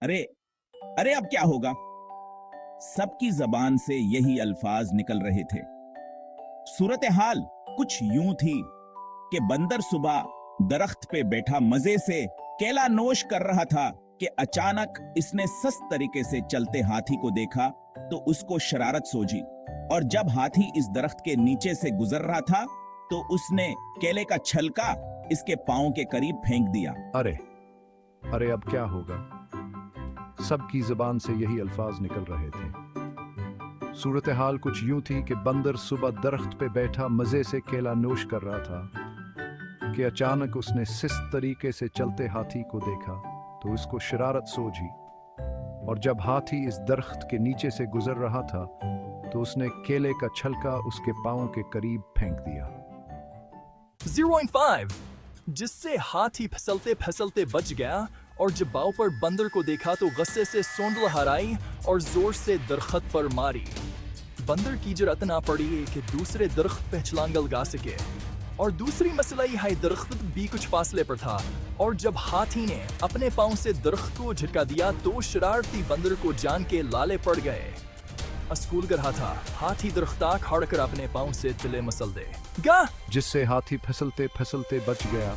अरे अरे अब क्या होगा। सबकी जबान से यही अल्फाज निकल रहे थे। सूरत हाल कुछ यूं थी कि बंदर सुबह दरख्त पे बैठा मजे से केला नोश कर रहा था कि अचानक इसने सस्त तरीके से चलते हाथी को देखा तो उसको शरारत सूझी, और जब हाथी इस दरख्त के नीचे से गुजर रहा था तो उसने केले का छलका इसके पांव के करीब फेंक दिया। अरे अरे अब क्या होगा। सबकी जुबान से यही अल्फाज निकल रहे थे। सूरत हाल कुछ यूं थी कि बंदर सुबह दरख्त पे बैठा मजे से केला नोश कर रहा था कि अचानक उसने सिस्त तरीके से चलते हाथी को देखा तो उसको शरारत सूझी, और जब हाथी इस दरख्त के नीचे से गुजर रहा था तो उसने केले का छलका उसके पांव के करीब फेंक दिया। 0.5 जिससे हाथी फिसलते फिसलते बच गया, और जब बाव पर बंदर को देखा तो गुस्से से सोंड लहराई और जोर से दरख्त पर मारी। बंदर की जरूरत ना पड़ी कि दूसरे दरख्त पे छलांग लगा सके, और दूसरी मसला यह है दरख्त भी कुछ फासले पर था, और जब हाथी ने अपने पांव से दरख्त को झटका दिया तो शरारती बंदर को जान के लाले पड़ गए। स्कूल कर रहा था, हाथी दरख्ता खड़ कर अपने पांव से तिले मसल दे गा, जिससे हाथी फिसलते फिसलते बच गया,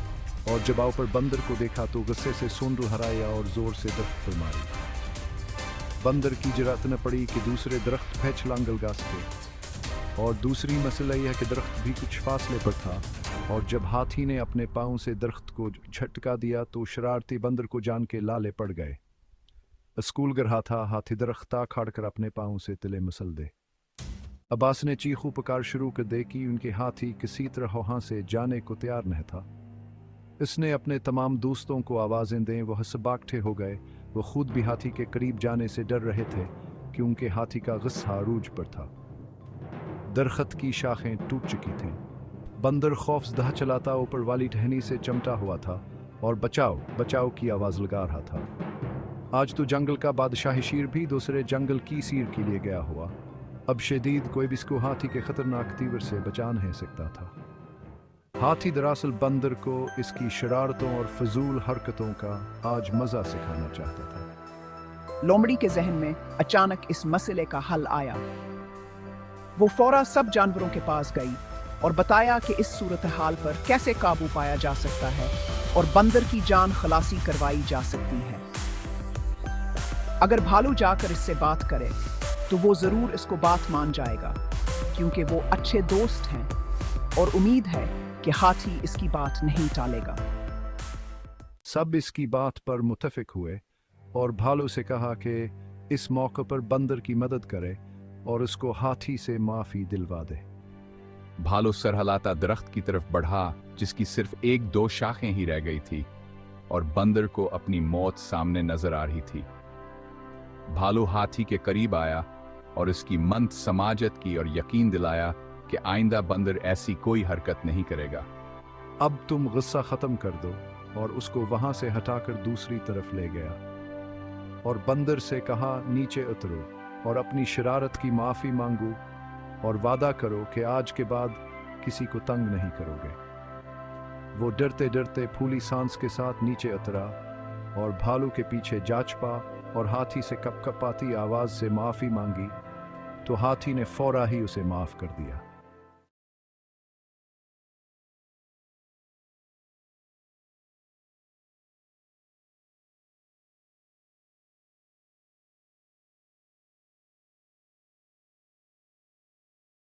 और जब बाव पर बंदर को देखा तो गुस्से से सूंड लहराया और जोर से दरख्त पर मारी। बंदर की जरूरत न पड़ी कि दूसरे दरख्त पे छलांग लगा सके, और दूसरी मसला यह कि दरख्त भी कुछ फासले पर था, और जब हाथी ने अपने पांव से दरख्त को झटका दिया तो शरारती बंदर को जान के लाले पड़ गए। स्कूल गर रहा था, हाथी दरख्ता खाड़ कर अपने पांव से तिले मसल दे। अब्बास ने चीखू पुकार शुरू कर दे कि उनके हाथी किसी तरह वहां से जाने को तैयार नहीं था। इसने अपने तमाम दोस्तों को आवाजें दें, वह हंसबाकठे हो गए। वो खुद भी हाथी के करीब जाने से डर रहे थे कि उनके हाथी का गुस्सा अरूज पर था। दरख्त की शाखें टूट चुकी थीं। बंदर खौफजदा चलाता ऊपर वाली टहनी से चिमटा हुआ था और बचाओ बचाओ की आवाज लगा रहा था। आज तो जंगल का बादशाह शेर भी दूसरे जंगल की सीर के लिए गया हुआ। अब शदीद कोई भी इसको हाथी के खतरनाक तीवर से बचा नहीं सकता था। हाथी दरअसल बंदर को इसकी शरारतों और फजूल हरकतों का आज मजा सिखाना चाहता था। लोमड़ी के जहन में अचानक इस मसले का हल आया। वो फौरा सब जानवरों के पास गई और बताया कि इस सूरत हाल पर कैसे काबू पाया जा सकता है और बंदर की जान खलासी करवाई जा सकती है। अगर भालू जाकर इससे बात करे तो वो जरूर इसको बात मान जाएगा, क्योंकि वो अच्छे दोस्त हैं और उम्मीद है कि हाथी इसकी बात नहीं टालेगा। सब इसकी बात पर मुत्तफिक हुए और भालू से कहा कि इस मौके पर बंदर की मदद करे और उसको हाथी से माफी दिलवा दे। भालू सरहलाता दरख्त की तरफ बढ़ा जिसकी सिर्फ एक दो शाखें ही रह गई थी, और बंदर को अपनी मौत सामने नजर आ रही थी। भालू हाथी के करीब आया और उसकी मंद समाजत की और यकीन दिलाया कि आइंदा बंदर ऐसी कोई हरकत नहीं करेगा। अब तुम गुस्सा खत्म कर दो, और उसको वहां से हटाकर दूसरी तरफ ले गया और बंदर से कहा नीचे उतरो और अपनी शरारत की माफी मांगो और वादा करो कि आज के बाद किसी को तंग नहीं करोगे। वो डरते डरते फूली सांस के साथ नीचे उतरा और भालू के पीछे जा छुपा और हाथी से कपकपाती आवाज से माफी मांगी तो हाथी ने फौरा ही उसे माफ कर दिया।